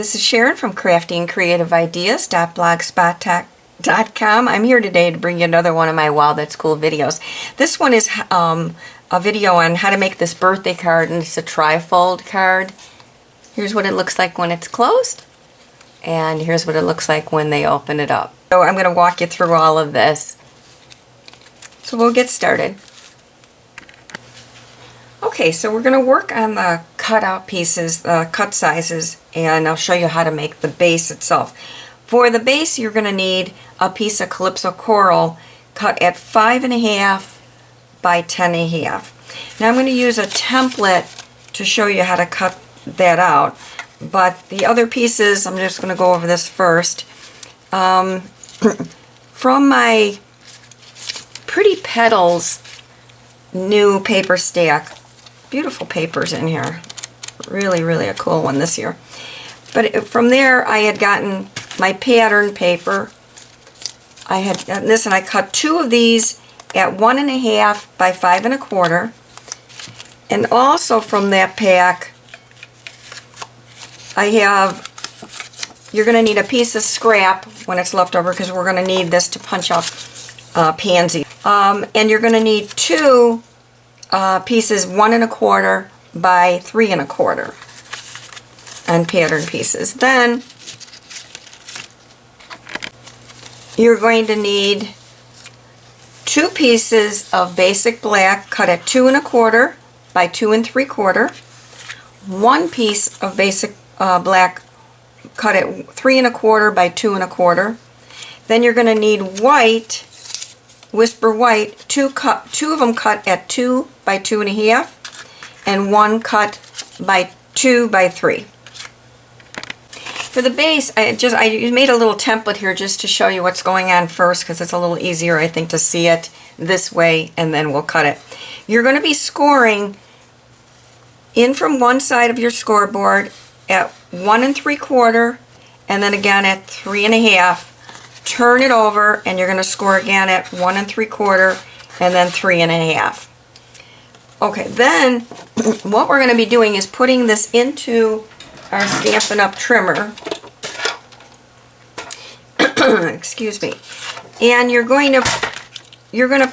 this is Sharon from craftingcreativeideas.blogspot.com. I'm here today to bring you another one of my Wow That's Cool videos. This one is a video on how to make this birthday card, and it's a trifold card. Here's what it looks like when it's closed, and here's what it looks like when they open it up. So I'm going to walk you through all of this. So we'll get started. Okay, so we're going to work on the cutout pieces, cut sizes, and I'll show you how to make the base itself. For the base, you're going to need a piece of Calypso Coral cut at 5.5 by 10.5. Now I'm going to use a template to show you how to cut that out, but the other pieces, I'm just going to go over this first. From my Pretty Petals new paper stack, beautiful papers in here, really a cool one this year. But from there I had gotten my pattern paper. I had gotten this, and I cut 2 of these at 1.5 by 5.25. And also from that pack I have, you're going to need a piece of scrap when it's left over, because we're going to need this to punch up pansy. And you're going to need 2 pieces 1.25 by 3.25 on pattern pieces. Then you're going to need 2 pieces of basic black cut at 2.25 by 2.75, 1 piece of basic black cut at 3.25 by 2.25. Then you're going to need white, Whisper White, 2 of them cut at 2 by 2.5, and 1 cut by 2 by 3. For the base, I made a little template here just to show you what's going on first, because it's a little easier, I think, to see it this way, and then we'll cut it. You're going to be scoring in from one side of your scoreboard at 1.75, and then again at 3.5. Turn it over, and you're going to score again at 1.75 and then 3.5. Okay, then what we're going to be doing is putting this into our Stampin' Up! Trimmer. Excuse me. And you're going to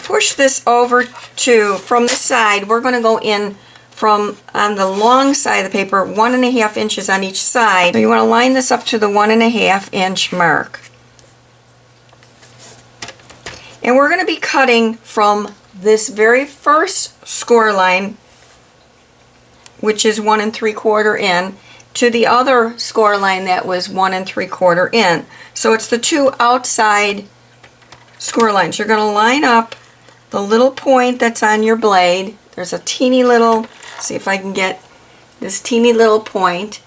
push this over to, from the side, we're going to go in from on the long side of the paper, 1.5 inches on each side. So you want to line this up to the 1.5 inch mark. And we're going to be cutting from this very first score line, which is 1.75 in, to the other score line that was 1.75 in. So it's the 2 outside score lines. You're going to line up the little point that's on your blade. There's a teeny little, see if I can get this teeny little point.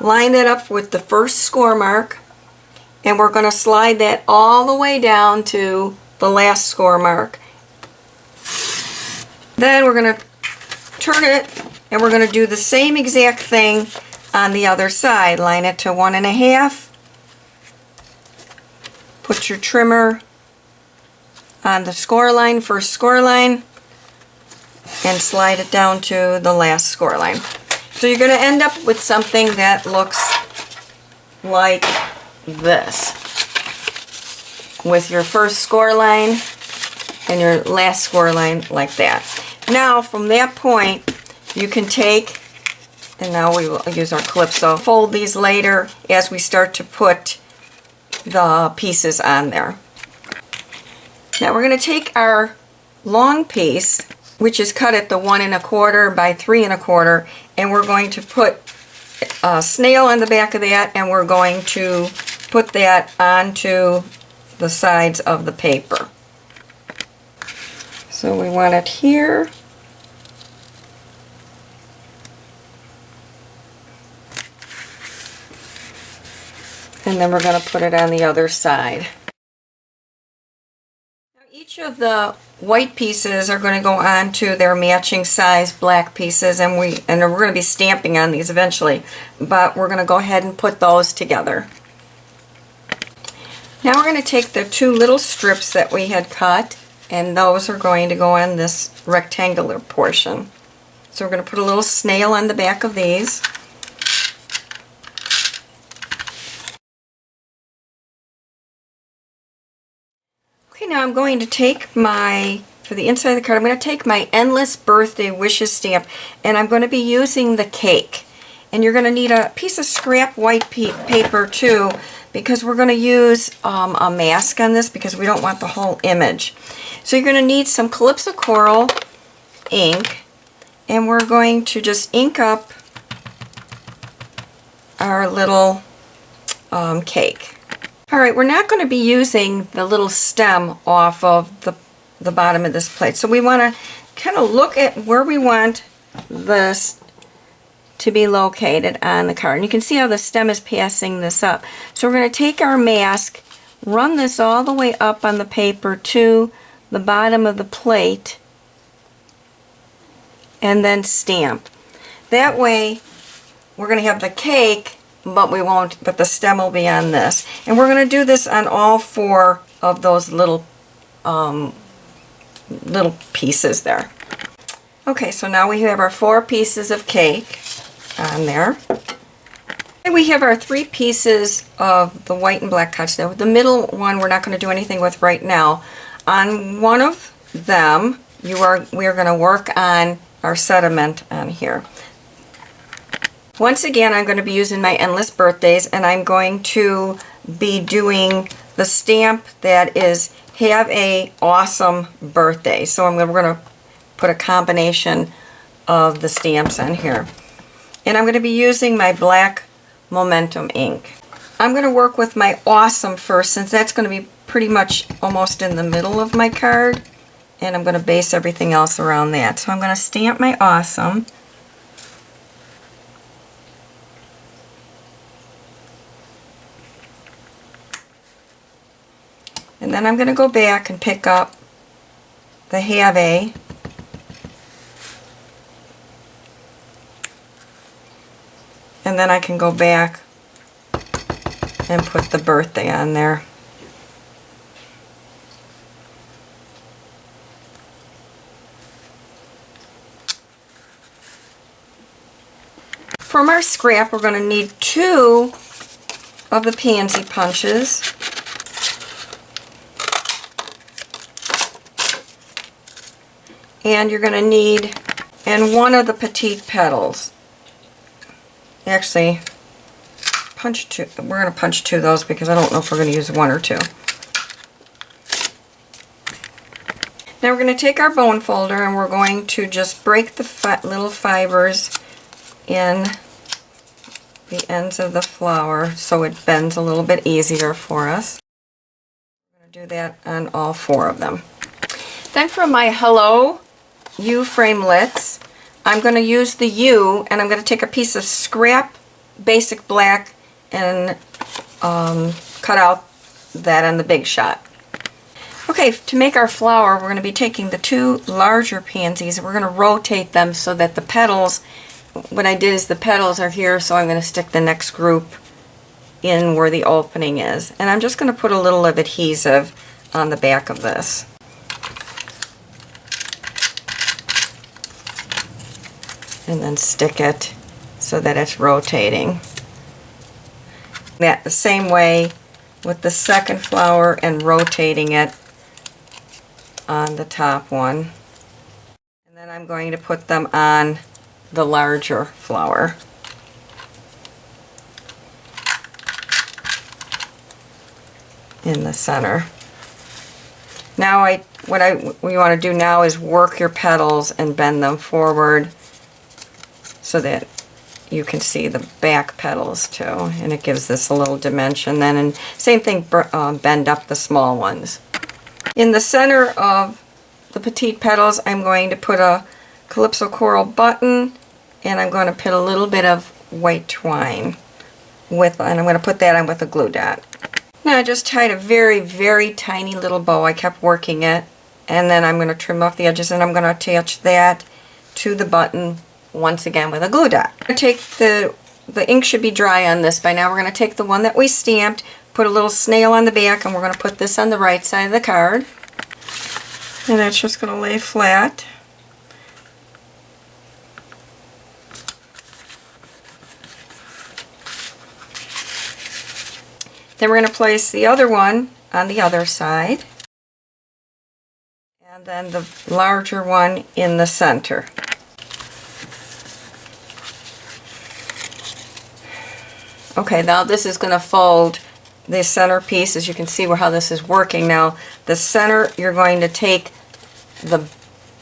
Line that up with the first score mark, and we're going to slide that all the way down to the last score mark. Then we're going to turn it, and we're going to do the same exact thing on the other side. Line it to 1.5. Put your trimmer on the score line, first score line, and slide it down to the last score line. So you're going to end up with something that looks like this, with your first score line and your last score line like that. Now from that point you can take, and now we will use our Calypso, fold these later as we start to put the pieces on there. Now we're going to take our long piece, which is cut at the 1.25 by 3.25, and we're going to put a snail on the back of that, and we're going to put that onto the sides of the paper. So we want it here. And then we're going to put it on the other side. Now each of the white pieces are going to go on to their matching size black pieces, and we're going to be stamping on these eventually, but we're going to go ahead and put those together. Now we're going to take the 2 little strips that we had cut, and those are going to go on this rectangular portion. So we're going to put a little snail on the back of these. Now I'm going to take for the inside of the card, I'm going to take my Endless Birthday Wishes stamp, and I'm going to be using the cake. And you're going to need a piece of scrap white paper too, because we're going to use a mask on this because we don't want the whole image. So you're going to need some Calypso Coral ink, and we're going to just ink up our little cake. Alright, we're not going to be using the little stem off of the bottom of this plate. So we want to kind of look at where we want this to be located on the card. And you can see how the stem is passing this up. So we're going to take our mask, run this all the way up on the paper to the bottom of the plate, and then stamp. That way we're going to have the cake, but the stem will be on this. And we're going to do this on all 4 of those little pieces there. Okay, so now we have our 4 pieces of cake on there. And we have our 3 pieces of the white and black cuts there. The middle one we're not going to do anything with right now. On one of them, we are going to work on our sediment on here. Once again, I'm going to be using my Endless Birthdays, and I'm going to be doing the stamp that is Have a Awesome Birthday. So we're going to put a combination of the stamps on here. And I'm going to be using my black Momentum ink. I'm going to work with my Awesome first, since that's going to be pretty much almost in the middle of my card. And I'm going to base everything else around that. So I'm going to stamp my Awesome. And then I'm going to go back and pick up the Have a. And then I can go back and put the birthday on there. From our scrap, we're going to need 2 of the pansy punches. And you're going to need, and 1 of the petite petals. Actually, punch 2. We're going to punch 2 of those because I don't know if we're going to use 1 or 2. Now we're going to take our bone folder and we're going to just break the little fibers in the ends of the flower so it bends a little bit easier for us. We're going to do that on all 4 of them. Then for my Hello U framelits, I'm going to use the U, and I'm going to take a piece of scrap basic black and cut out that on the Big Shot. Okay, to make our flower, we're going to be taking the 2 larger pansies and we're going to rotate them so that the petals, what I did is the petals are here, so I'm going to stick the next group in where the opening is. And I'm just going to put a little of adhesive on the back of this. And then stick it so that it's rotating. That the same way with the second flower and rotating it on the top one. And then I'm going to put them on the larger flower. In the center. Now what we want to do now is work your petals and bend them forward so that you can see the back petals too, and it gives this a little dimension then. And same thing, bend up the small ones. In the center of the petite petals, I'm going to put a Calypso Coral button, and I'm going to put a little bit of white twine and I'm going to put that on with a glue dot. Now I just tied a very, very tiny little bow. I kept working it, and then I'm going to trim off the edges, and I'm going to attach that to the button once again with a glue dot. I'm going to take the ink should be dry on this by now. We're going to take the one that we stamped, put a little snail on the back, and we're going to put this on the right side of the card. And that's just going to lay flat. Then we're going to place the other one on the other side. then the larger one in the center. Okay, now this is going to fold the center piece. As you can see how this is working now. The center, you're going to take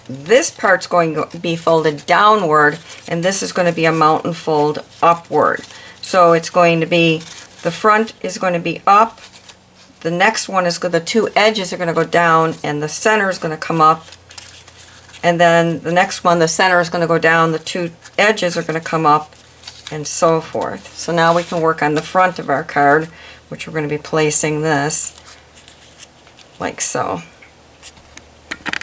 this part's going to be folded downward, and this is going to be a mountain fold upward. So it's going to be, the front is going to be up, the next one is the two edges are going to go down, and the center is going to come up, and then the next one, the center is going to go down, the two edges are going to come up, and so forth. So now we can work on the front of our card, which we're going to be placing this like so.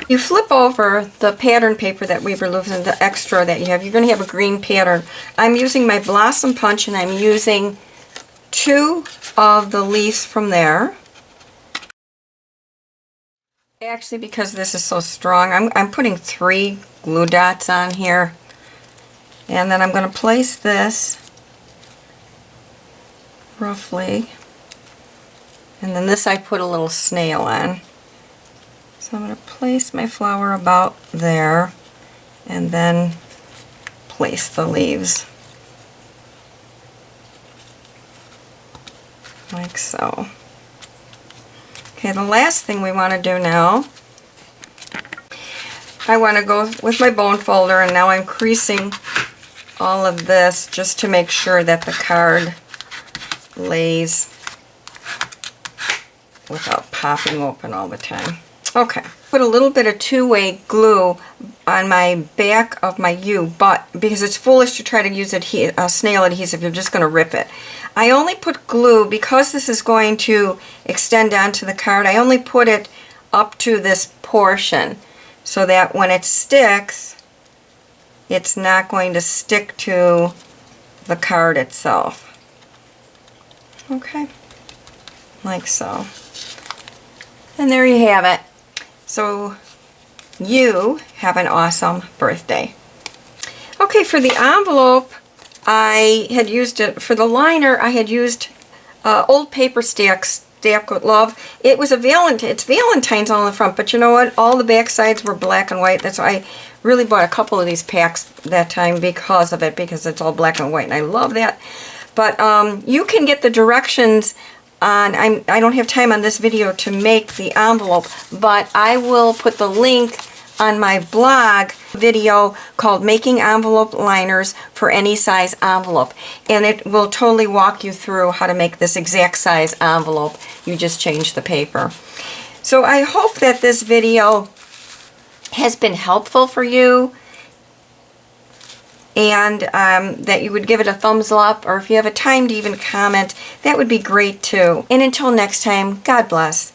You flip over the pattern paper that we were losing, the extra that you have, you're going to have a green pattern. I'm using my Blossom Punch, and I'm using 2 of the leaves from there. Actually, because this is so strong, I'm putting 3 glue dots on here. And then I'm going to place this roughly. And then this I put a little snail on. So I'm going to place my flower about there and then place the leaves like so. Okay, the last thing we want to do now, I want to go with my bone folder, and now I'm creasing all of this just to make sure that the card lays without popping open all the time. Okay, put a little bit of two-way glue on my back of my U, but because it's foolish to try to use snail adhesive, you're just going to rip it. I only put glue, because this is going to extend onto the card, I only put it up to this portion so that when it sticks, it's not going to stick to the card itself. Okay, like so. And there you have it. So you have an awesome birthday. Okay, for the envelope, I had used it, for the liner, I had used old paper stacks, Stamped with Love. It was it's Valentine's on the front, but you know what? All the back sides were black and white. That's why I really bought a couple of these packs that time because of it, because it's all black and white, and I love that. But you can get the directions on, I don't have time on this video to make the envelope, but I will put the link on my blog video called Making Envelope Liners for Any Size Envelope, and it will totally walk you through how to make this exact size envelope. You just change the paper. So I hope that this video has been helpful for you, and that you would give it a thumbs up, or if you have a time to even comment, that would be great too. And until next time, God bless.